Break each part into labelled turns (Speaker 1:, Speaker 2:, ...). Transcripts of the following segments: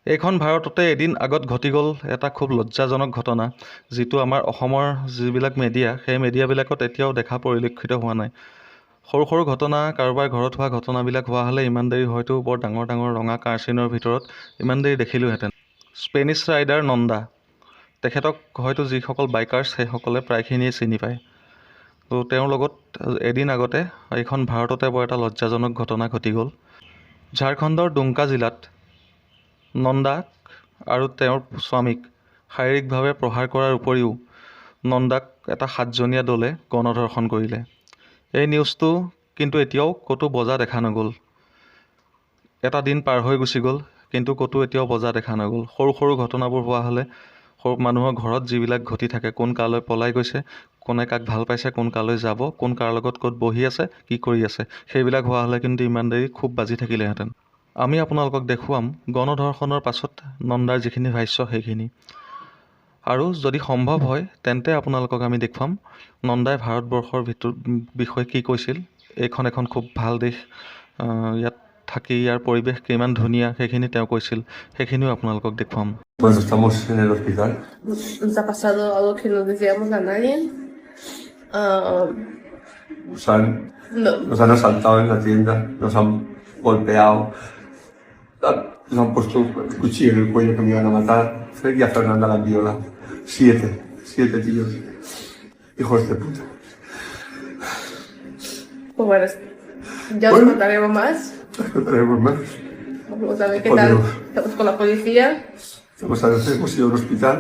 Speaker 1: এইখন ভাৰততে এদিন আগত ঘটি গ'ল এটা খুব লজ্জাজনক ঘটনা, যিটো আমাৰ অসমৰ যিবিলাক মেডিয়া, সেই মেডিয়াবিলাকত এতিয়াও দেখা পৰিলক্ষিত হোৱা নাই। সৰু সৰু ঘটনা, কাৰোবাৰ ঘৰত হোৱা ঘটনাবিলাক হোৱা হ'লে ইমান দেৰি হয়তো বৰ ডাঙৰ ডাঙৰ ৰঙা কাৰ্চিনৰ ভিতৰত ইমান দেৰি দেখিলোহেঁতেন। স্পেনিছ ৰাইডাৰ নন্দা, তেখেতক হয়তো যিসকল বাইকাৰ্ছ সেইসকলে প্ৰায়খিনিয়ে চিনি পায়। তো তেওঁৰ লগত এদিন আগতে এইখন ভাৰততে বৰ এটা লজ্জাজনক ঘটনা ঘটি গ'ল। ঝাৰখণ্ডৰ দুমকা জিলাত নন্দাক আৰু তেওঁৰ স্বামীক শাৰীৰিকভাৱে প্ৰহাৰ কৰাৰ উপৰিও নন্দাক এটা 7জনীয়া দলে গণধৰ্ষণ কৰিলে। এই নিউজটো কিন্তু এতিয়াও ক'তো বজা দেখা নগ'ল। এটা দিন পাৰ হৈ গুচি গ'ল, কিন্তু ক'তো এতিয়াও বজা দেখা নগ'ল। সৰু সৰু ঘটনাবোৰ হোৱা হ'লে, সৰু মানুহৰ ঘৰত যিবিলাক ঘটি থাকে, কোন কালৈ পলাই গৈছে, কোনে কাক ভাল পাইছে, কোন কালৈ যাব, কোন কাৰ লগত ক'ত বহি আছে, কি কৰি আছে, সেইবিলাক হোৱা হ'লে কিন্তু ইমান দেৰি খুব বাজি থাকিলেহেঁতেন। আমি আপোনালোকক দেখুৱাম গণধৰ্ষণৰ পাছত নন্দাৰ যিখিনি ভাষ্য সেইখিনি, আৰু যদি সম্ভৱ হয় তেন্তে আপোনালোকক আমি দেখুৱাম নন্দাই ভাৰতবৰ্ষৰ বিষয়ে কি কৈছিল। এইখন এখন খুব ভাল দেশ, ইয়াত থাকি ইয়াৰ পৰিৱেশ কিমান ধুনীয়া সেইখিনি তেওঁ কৈছিল, সেইখিনিও আপোনালোকক দেখুৱাম।
Speaker 2: Pues estamos en el hospital.
Speaker 3: Nos ha pasado algo que no decíamos a nadie.
Speaker 2: Nos han asaltado en la tienda, nos han golpeado, nos han puesto un cuchillo en el cuello que me iban a matar. Fred y a Fernanda la han violado. 7 tíos, hijos de puta.
Speaker 3: Pues bueno, ya os contaremos más.
Speaker 2: Tenemos más.
Speaker 3: Vamos a ver qué tal estamos con la policía.
Speaker 2: Hemos ido a un hospital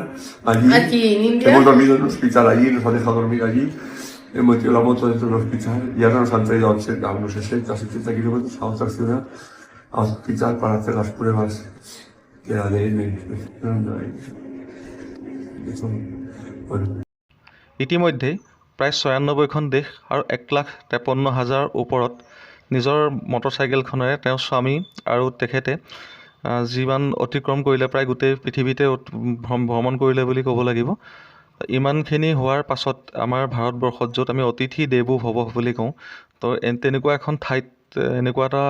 Speaker 2: allí.
Speaker 3: Aquí en India.
Speaker 2: Hemos dormido en un hospital allí, nos han dejado dormir allí. Hemos metido la moto dentro del hospital y ahora nos han traído a unos 60-70 kilómetros a otra ciudad, a un hospital para hacer las pruebas de ADN. Bueno.
Speaker 1: ইতিমধ্যেই প্ৰায় 96খন দেশ আৰু 1,53,000 ওপৰত নিজৰ মটৰচাইকেলখনেৰে তেওঁৰ স্বামী আৰু তেখেতে যিমান অতিক্ৰম কৰিলে, প্ৰায় গোটেই পৃথিৱীতে ভ্ৰমণ কৰিলে বুলি ক'ব লাগিব। ইমানখিনি হোৱাৰ পাছত আমাৰ ভাৰতবৰ্ষত, য'ত আমি অতিথি দেৱো ভৱ বুলি কওঁ, তো তেনেকুৱা এখন ঠাইত এনেকুৱা এটা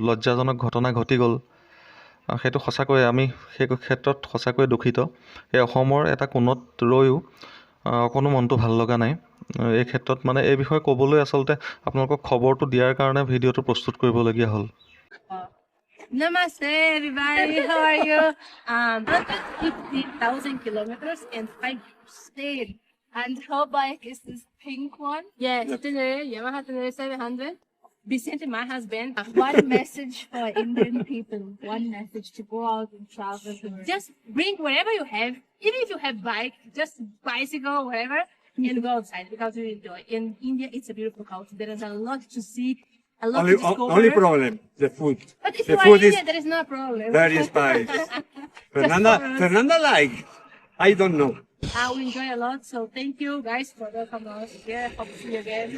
Speaker 1: লজ্জাজনক ঘটনা ঘটি গ'ল। সেইটো সঁচাকৈ আমি সেই ক্ষেত্ৰত সঁচাকৈ দুখিত। এই অসমৰ এটা কোণত ৰৈও অকণো মনটো ভাল লগা নাই এই ক্ষেত্ৰত। মানে এই বিষয়ে ক'বলৈ আচলতে আপোনালোকক খবৰটো দিয়াৰ কাৰণে ভিডিঅ'টো প্ৰস্তুত কৰিবলগীয়া হ'ল।
Speaker 4: Namaste everybody, how are you? 150,000 kilometers in 5 states. And her bike is this pink one. Yeah, Yamaha Tenere 700. Vicente, my husband. One message for Indian people. One message to go out and travel. Just bring whatever you have. Even if you have bike, just bicycle, whatever, and go outside because you enjoy. In India, it's a beautiful culture. There is a lot to see.
Speaker 5: Only problem, the food.
Speaker 4: But if
Speaker 5: The
Speaker 4: you are
Speaker 5: food
Speaker 4: in
Speaker 5: is
Speaker 4: India, there is no problem.
Speaker 5: very spicy. Fernanda like, I don't know.
Speaker 4: I will enjoy a lot. So thank you guys for welcoming us here. Hope to see you again.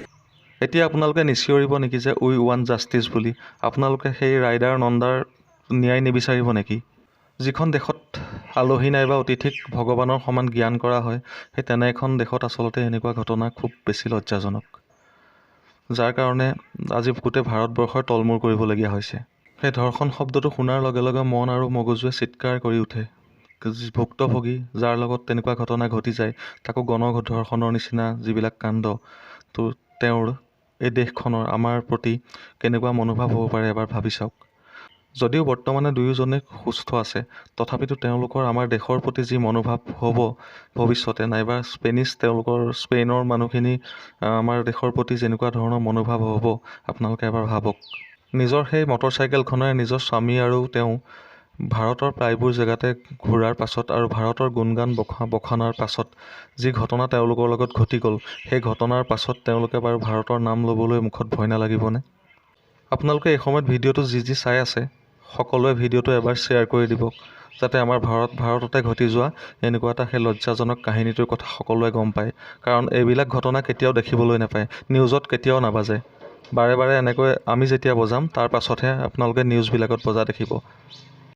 Speaker 1: এতিয়া আপোনালোকে নিশ্চয়ৰিব নেকি যে উই one justice বুলি? আপোনালোকে সেই rider নন্দাৰ ন্যায় নিবিচাৰিব নেকি? যিখন দেশত আলহী নাইবা অতিথিক ভগৱানৰ সমান জ্ঞান কৰা হয়, সেই তেনে এখন দেশত আচলতে এনেকুৱা ঘটনা খুব বেছি লজ্জাজনক, যাৰ কাৰণে আজি গোটেই ভাৰতবৰ্ষৰ তলমূৰ কৰিবলগীয়া হৈছে। সেই ধৰ্ষণ শব্দটো শুনাৰ লগে লগে মন আৰু মগজুৱে চিৎকাৰ কৰি উঠে। ভুক্তভোগী যাৰ লগত তেনেকুৱা ঘটনা ঘটি যায়, তাকো গণধৰ্ষণৰ নিচিনা যিবিলাক কাণ্ড, তো তেওঁৰ এই দেশখনৰ আমাৰ প্ৰতি কেনেকুৱা মনোভাৱ হ'ব পাৰে এবাৰ ভাবি চাওক। যদিও বৰ্তমানে দুয়োজনে সুস্থ আছে, তথাপিতো তেওঁলোকৰ আমাৰ দেশৰ প্ৰতি যি মনোভাৱ হ'ব ভৱিষ্যতে, নাইবা স্পেইনৰ মানুহখিনি আমাৰ দেশৰ প্ৰতি যেনেকুৱা ধৰণৰ মনোভাৱ হ'ব, আপোনালোকে এবাৰ ভাবক। নিজৰ সেই মটৰচাইকেলখনেৰে নিজৰ স্বামী আৰু তেওঁ ভাৰতৰ প্ৰায়বোৰ জেগাতে ঘূৰাৰ পাছত আৰু ভাৰতৰ গুণগান বখানৰ পাছত যি ঘটনা তেওঁলোকৰ লগত ঘটি গ'ল, সেই ঘটনাৰ পাছত তেওঁলোকে বাৰু ভাৰতৰ নাম ল'বলৈ মুখত ভয় নালাগিবনে? আপোনালোকে এই সময়ত ভিডিঅ'টো যি চাই আছে, সকলোৱে ভিডিঅ'টো এবাৰ শ্বেয়াৰ কৰি দিব, যাতে আমাৰ ভাৰততে ঘটি যোৱা এনেকুৱা এটা সেই লজ্জাজনক কাহিনীটোৰ কথা সকলোৱে গম পায়। কাৰণ এইবিলাক ঘটনা কেতিয়াও দেখিবলৈ নাপায়, নিউজত কেতিয়াও নাবাজে। বাৰে বাৰে এনেকৈ আমি যেতিয়া বজাম, তাৰ পাছতহে আপোনালোকে নিউজবিলাকত বজা দেখিব।